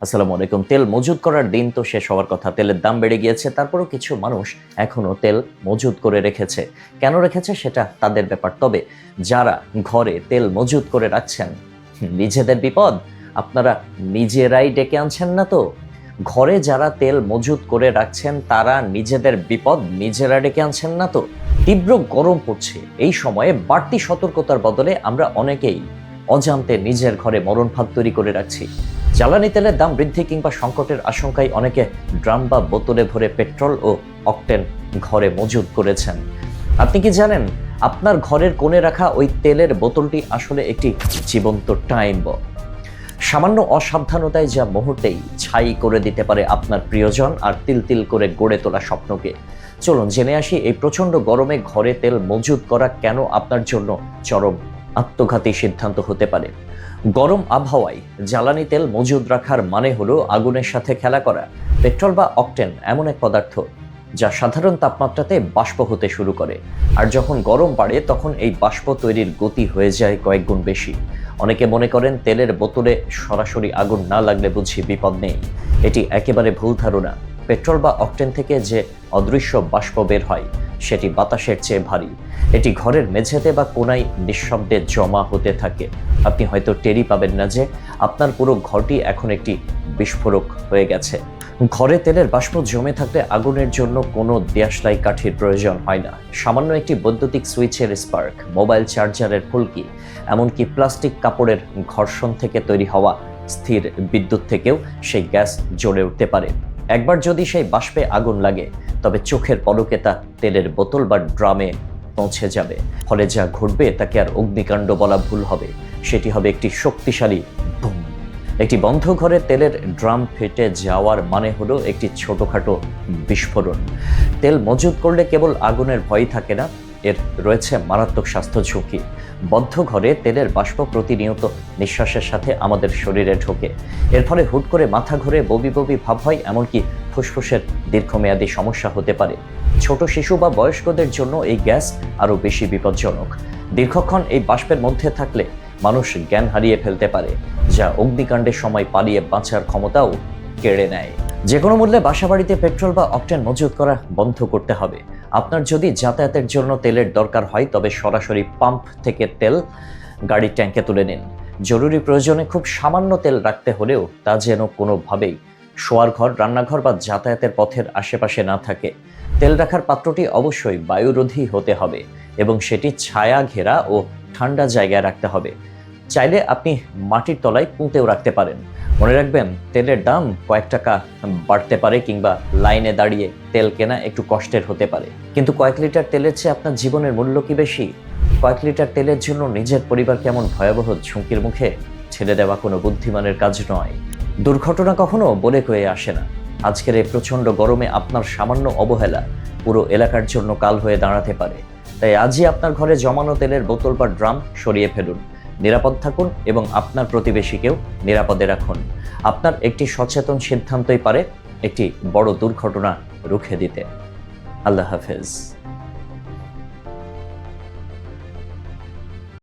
আসসালামু আলাইকুম। তেল মজুত করার দিন তো শেষ হওয়ার কথা, তেলের দাম বেড়ে গিয়েছে, তারপরেও কিছু মানুষ এখনো তেল মজুত করে রেখেছে। কেন রেখেছে সেটা তাদের ব্যাপার। তবে যারা ঘরে তেল মজুত করে রাখছেন, নিজেদের বিপদ আপনারা নিজেরাই ডেকে আনছেন না তো? ঘরে যারা তেল মজুত করে রাখছেন তারা নিজেদের বিপদ নিজেরা ডেকে আনছেন না তো? তীব্র গরম পড়ছে, এই সময়ে বাড়তি সতর্কতার বদলে আমরা অনেকেই অজান্তে নিজের ঘরে মরণ ফাঁদ তৈরি করে রাখছি। জ্বালানি তেলের দাম বৃদ্ধি কিংবা সংকটের আশঙ্কায় অনেকে ড্রাম বা বোতলে ভরে পেট্রোল ও অকটেন ঘরে মজুত করেছেন। আপনি কি জানেন আপনার ঘরের কোণে রাখা ওই তেলের বোতলটি আসলে একটি জীবন্ত টাইম বম? সামান্য অসাবধানতায় যা মুহূর্তেই ছাই করে দিতে পারে আপনার প্রিয়জন আর তিল তিল করে গড়ে তোলা স্বপ্নকে। চলুন জেনে আসি এই প্রচন্ড গরমে ঘরে তেল মজুত করা কেন আপনার জন্য চরম আত্মঘাতী সিদ্ধান্ত হতে পারে। গরম আবহাওয়ায় জ্বালানি তেল মজুদ রাখার মানে হলো আগুনের সাথে খেলা করা। পেট্রোল বা অকটেন এমন এক পদার্থ যা সাধারণ তাপমাত্রাতে বাষ্প হতে শুরু করে, আর যখন গরম বাড়ে তখন এই বাষ্প তৈরির গতি হয়ে যায় কয়েক গুণ বেশি। অনেকে মনে করেন তেলের বোতলে সরাসরি আগুন না লাগলে বুঝি বিপদ নেই। এটি একেবারে ভুল ধারণা। পেট্রোল বা অকটেন থেকে যে অদৃশ্য বাষ্প বের হয় সেটি বাতাসের চেয়ে ভারী। এটি ঘরের মেঝেতে বা কোনায় নিঃশব্দে জমা হতে থাকে। আপনি হয়তো টেরই পাবেন না যে আপনার পুরো ঘরটি এখন একটি বিস্ফোরক হয়ে গেছে। ঘরে তেলের বাষ্প জমে থাকলে আগুনের জন্য কোনো দেশলাই কাঠির প্রয়োজন হয় না। সামান্য একটি বৈদ্যুতিক সুইচের স্পার্ক, মোবাইল চার্জারের ফুলকি, এমনকি প্লাস্টিক কাপড়ের ঘর্ষণ থেকে তৈরি হওয়া স্থির বিদ্যুৎ থেকেও সেই গ্যাস জ্বলে উঠতে পারে। একবার যদি সেই বাষ্পে আগুন লাগে তবে চোখের পলকে তা তেলের বোতল বা ড্রামে পৌঁছে যাবে। ফলে যা ঘটবে তাকে আর অগ্নিকাণ্ড বলা ভুল হবে, সেটি হবে একটি শক্তিশালী বুম। একটি বন্ধ ঘরে তেলের ড্রাম ফেটে যাওয়ার মানে হলো একটি ছোটখাটো বিস্ফোরণ। তেল মজুত করলে কেবল আগুনের ভয় থাকে না, এর রয়েছে মারাত্মক স্বাস্থ্য ঝুঁকি। বদ্ধ ঘরে তেলের বাষ্প প্রতিনিয়ত নিঃশ্বাসের সাথে আমাদের শরীরে ঢোকে। এর ফলে হুট করে মাথা ঘুরে বমি বমি ভাব হয়, এমনকি ফুসফুসের দীর্ঘমেয়াদী সমস্যা হতে পারে। ছোট শিশু বা বয়স্কদের জন্য এই গ্যাস আরও বেশি বিপজ্জনক। দীর্ঘক্ষণ এই বাষ্পের মধ্যে থাকলে মানুষ জ্ঞান হারিয়ে ফেলতে পারে, যা অগ্নিকাণ্ডের সময় পালিয়ে বাঁচার ক্ষমতাও কেড়ে নেয়। যে কোনো মূল্যে বাসাবাড়িতে পেট্রোল বা অকটেন মজুত করা বন্ধ করতে হবে। আপনার যদি যাতায়াতের জন্য তেলের দরকার হয় তবে সরাসরি পাম্প থেকে তেল গাড়ির ট্যাঙ্কে তুলে নিন। জরুরি প্রয়োজনে খুব সামান্য তেল রাখতে হলেও তা যেন কোনোভাবেই শোয়ার ঘর, রান্নাঘর বা যাতায়াতের পথের আশেপাশে না থাকে। তেল রাখার পাত্রটি অবশ্যই বায়ুরোধী হতে হবে এবং সেটি ছায়া ঘেরা ও ঠান্ডা জায়গায় রাখতে হবে। চাইলে আপনি মাটির তলায় পুঁতেও রাখতে পারেন। মনে রাখবেন, তেলের দাম কয়েক টাকা বাড়তে পারে কিংবা লাইনে দাঁড়িয়ে তেল কেনা একটু কষ্টের হতে পারে, কিন্তু কয়েক লিটার তেলের চেয়ে আপনার জীবনের মূল্য কি বেশি? কয়েক লিটার তেলের জন্য নিজের পরিবার কেমন ভয়াবহ ঝুঁকির মুখে ছেড়ে দেওয়া কোনো বুদ্ধিমানের কাজ নয়। দুর্ঘটনা কখনো বলে কয়ে আসে না। আজকের এই প্রচণ্ড গরমে আপনার সামান্য অবহেলা পুরো এলাকার জন্য কাল হয়ে দাঁড়াতে পারে। তাই আজই আপনার ঘরে জমানো তেলের বোতল বা ড্রাম সরিয়ে ফেলুন। নিরাপদ থাকুন এবং আপনার প্রতিবেশীকেও নিরাপদে রাখুন। আপনার একটি সচেতন সিদ্ধান্তই পারে একটি বড় দুর্ঘটনা রুখে দিতে। আল্লাহ হাফেজ।